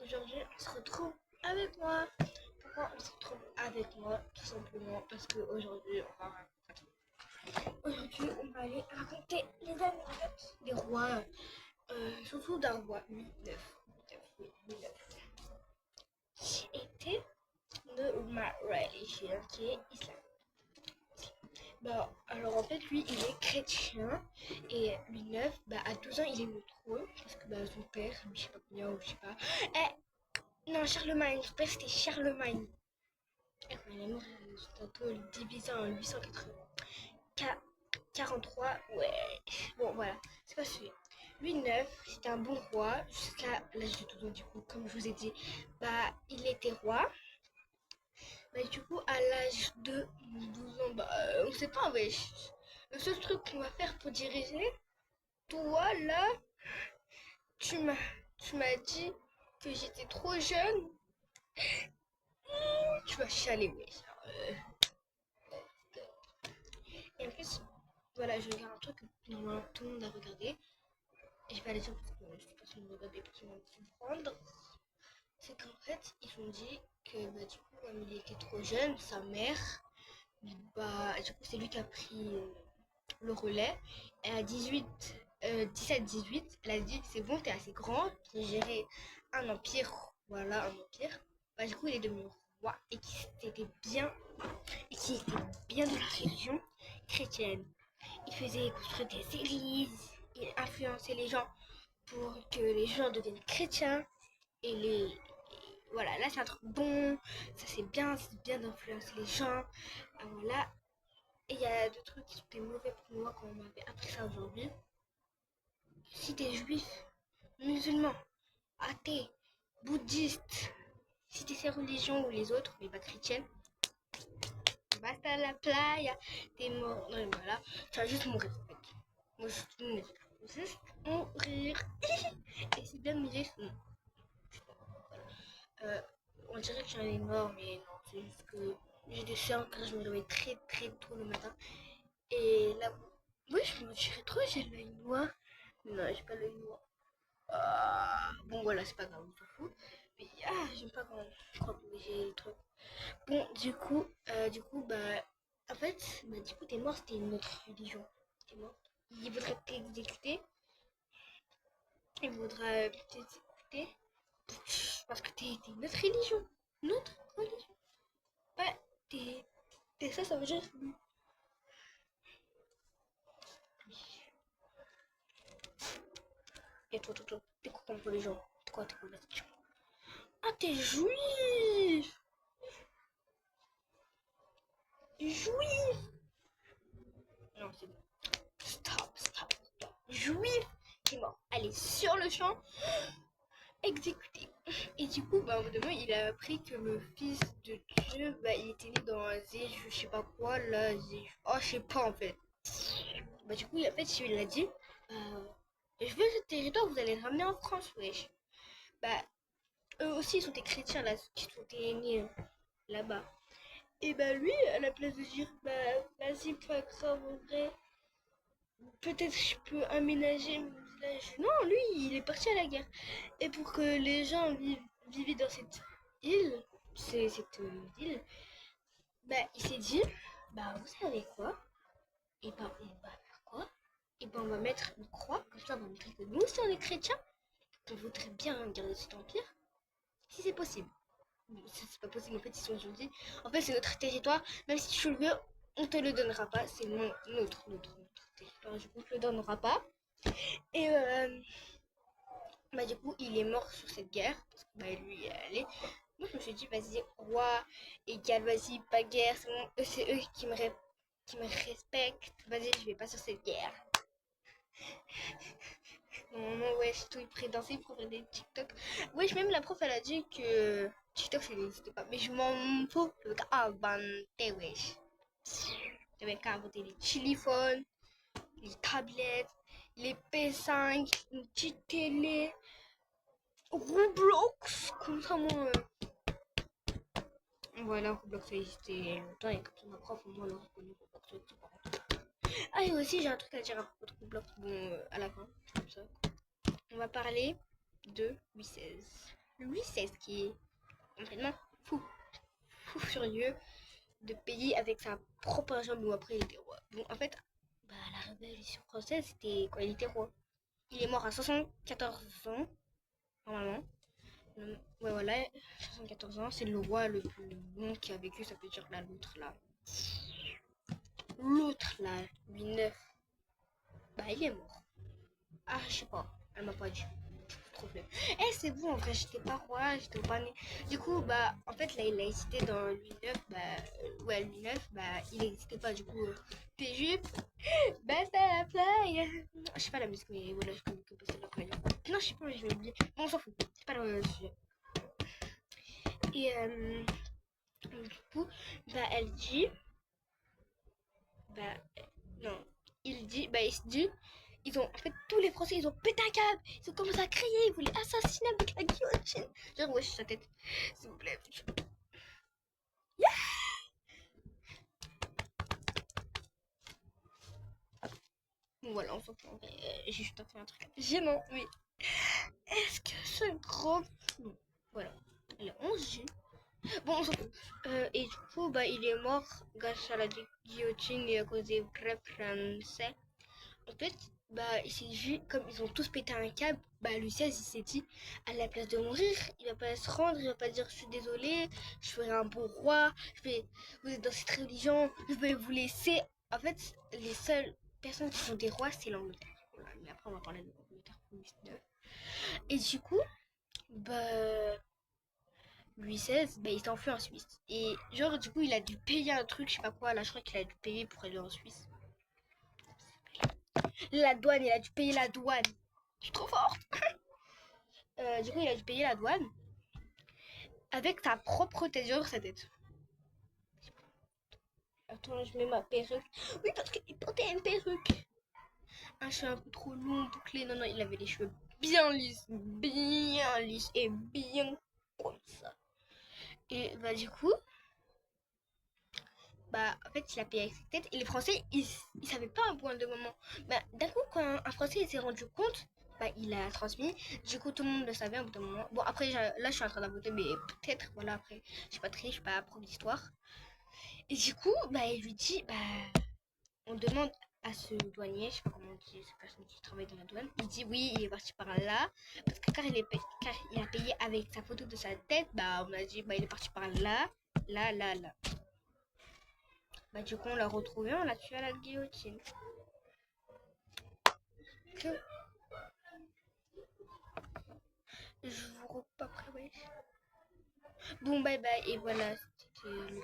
aujourd'hui on se retrouve avec moi. Pourquoi on se retrouve avec moi? Tout simplement parce qu'aujourd'hui on va aller raconter les anecdotes des rois, surtout d'un roi Louis IX, oui, Louis IX, qui était de ma religion, qui est islam. Bah, alors en fait lui il est chrétien et Louis IX, à 12 ans il est le trône parce que son père, je sais pas combien ou je sais pas. Non, Charlemagne, son père c'était Charlemagne. Et quand il est mort, c'est un peu divisé en 843, ouais. Bon voilà, c'est pas celui. Louis IX, c'était un bon roi jusqu'à l'âge de 12 ans du coup, comme je vous ai dit. Il était roi. Du coup, à l'âge de 12 ans, on sait pas, wesh. Le seul truc qu'on va faire pour diriger, toi là, tu m'as, tu m'as dit que j'étais trop jeune. Tu vas chialer, wesh. Et en plus, voilà, je regarde un truc que normalement tout le monde a regardé. Et je vais aller dire parce que je sais pas si vous regardez pour qu'ils vont comprendre. C'est qu'en fait, ils ont dit que du coup, comme il était trop jeune, sa mère, du coup, c'est lui qui a pris le relais. Et à 17-18, elle a dit c'est bon, t'es assez grand pour gérer un empire. Voilà, un empire. Du coup, il est devenu roi et qui était bien de la religion chrétienne. Il faisait construire des églises, il influençait les gens pour que les gens deviennent chrétiens. Voilà, là c'est un truc bon, ça c'est bien d'influencer les gens. Voilà. Et il y a deux trucs qui étaient mauvais pour moi quand on m'avait appris ça aujourd'hui. Si t'es juif, musulman, athée, bouddhiste, si t'es ces religions ou les autres, mais pas chrétiennes, basta la playa, t'es mort. Non, mais voilà, tu vas juste mourir en fait. Moi, juste mourir. Et c'est bien de mourir. Non. Euh, on dirait que j'en ai mort, mais non, c'est juste que j'ai des séances quand je me réveille très très tôt le matin. Et là, oui, je me dirais trop, j'ai l'œil noir. Non, j'ai pas l'œil noir. Bon, voilà, c'est pas grave, on s'en fout. Mais j'aime pas quand je crois que j'ai les trucs. Bon, en fait, du coup, t'es mort, c'était une autre religion. T'es mort. Il voudrait t'exécuter. Il voudrait t'exécuter. Parce que t'es une autre religion. Une autre religion. Ouais, ça veut dire. Et toi, t'es quoi comme religion? T'es quoi tes religions? Ah, t'es juif! Juif! Non, c'est bon. Stop. Juif! T'es mort. Allez, sur le champ, exécuté. Et du coup, au bout d'un moment, il a appris que le fils de Dieu, il était né dans un zéju, je sais pas quoi, là, zéju. Oh, je sais pas en fait. Du coup, en fait, il a dit, je veux ce territoire, vous allez le ramener en France, wesh. Eux aussi, ils sont des chrétiens, là, qui sont nés là-bas. Et lui, à la place de dire, vas-y, pas grave, en vrai, peut-être je peux aménager mon village. Non, lui, il est parti à la guerre. Et pour que les gens vivaient dans cette île, cette île, il s'est dit, vous savez quoi? Et on va faire quoi? Et on va mettre une croix, comme ça on va montrer que nous aussi on est chrétiens, qu'on voudrait bien garder cet empire, si c'est possible. C'est pas possible, en fait, ils sont dit, en fait, c'est notre territoire, même si tu le veux, on te le donnera pas, c'est notre territoire, du coup, on te le donnera pas. Et du coup, il est mort sur cette guerre, parce que lui, allez. Moi, je me suis dit, vas-y, roi, égal, vas-y, pas guerre, c'est eux qui me respectent, vas-y, je vais pas sur cette guerre. Normalement, wesh, tout est prêt danser pour faire des TikTok. Wesh, même la prof, elle a dit que TikTok, ça n'existe pas. Mais je m'en fous. Le gars a inventé, wesh. T'avais qu'à inventer les chiliphones, les tablettes, les P5, une petite télé, Roblox. Comme ça, moi. Voilà, Roblox, ça existait longtemps. Et comme ça, ma prof, au moins, elle a reconnu Roblox. Et aussi, j'ai un truc à dire à propos de Roblox. Bon, à la fin, comme ça. On va parler de Louis XVI. Louis XVI qui est complètement fou, fou furieux de payer avec sa propre argent. Bon, après, il était roi. Bon, en fait, bah, la Révolution française, c'était quand il était roi. Il est mort à 74 ans, normalement. Ouais, voilà, 74 ans, c'est le roi le plus long qui a vécu, ça peut dire là, l'autre là. L'autre là, Louis IX, bah il est mort. Ah, je sais pas, elle m'a pas dit. Trop flemme. Eh, c'est bon, en vrai, j'étais pas roi, j'étais pas né. Du coup, bah, en fait, la laïcité dans Louis IX, bah, ouais, Louis IX, bah, il n'existait pas. Du coup, t'es jupe, bah, c'est la playa. Je sais pas la musique, mais voilà, je connais que c'est la playa. Non, je sais pas, je vais oublier. Bon, on s'en fout, c'est pas le sujet. Et, du coup, bah, elle dit, bah, non, il se dit, ils ont, en fait, tous les Français, ils ont pété un câble, ils ont commencé à crier, ils voulaient assassiner avec la guillotine. Genre, wesh, sa tête, s'il vous plaît. Bon, voilà, on s'en fout. J'ai juste fait un truc gênant, mais est-ce que ce gros. Bon, voilà, le 11 juillet. Bon, on s'en fout. Et du coup, bah, il est mort grâce à la guillotine et à cause des vrais Français. En fait, bah, il s'est dit, comme ils ont tous pété un câble, bah, Louis XVI, il s'est dit, à la place de mourir, il va pas se rendre, il va pas dire, je suis désolé, je ferai un bon roi, vous êtes dans cette religion, je vais vous laisser. En fait, les seules personnes qui sont des rois, c'est l'Angleterre. Voilà, mais après, on va parler de l'Angleterre. Et du coup, bah, Louis XVI, bah, il s'est enfui en Suisse. Et genre, du coup, il a dû payer un truc, je sais pas quoi, là, je crois qu'il a dû payer pour aller en Suisse. La douane, il a dû payer la douane. Je suis trop forte. Du coup, il a dû payer la douane avec sa propre tête, genre sa tête. Attends, je mets ma perruque. Oui, parce qu'il portait une perruque. Un cheveu un peu trop long, bouclé. Non, non, il avait les cheveux bien lisses et bien comme ça. Et bah, du coup, bah, en fait, il a payé avec sa tête. Et les Français, ils savaient pas un point de moment. Bah, d'un coup, quand un Français s'est rendu compte, bah, il a transmis. Du coup, tout le monde le savait à un bout d'un moment. Bon, après, là, je suis en train d'invoter, mais peut-être, voilà, après, je suis pas très, je suis pas prof d'histoire. Et du coup, bah, il lui dit, bah, on demande à ce douanier, je sais pas comment on dit, cette personne qui travaille dans la douane, il dit oui, il est parti par là, parce que car il a payé avec sa photo de sa tête, bah, on a dit, bah, il est parti par là, là, là, là. Bah, du coup, on l'a retrouvé, on l'a tué à la guillotine. Que... Je vous reprends après, ouais. Bon, bye bye, et voilà, c'était le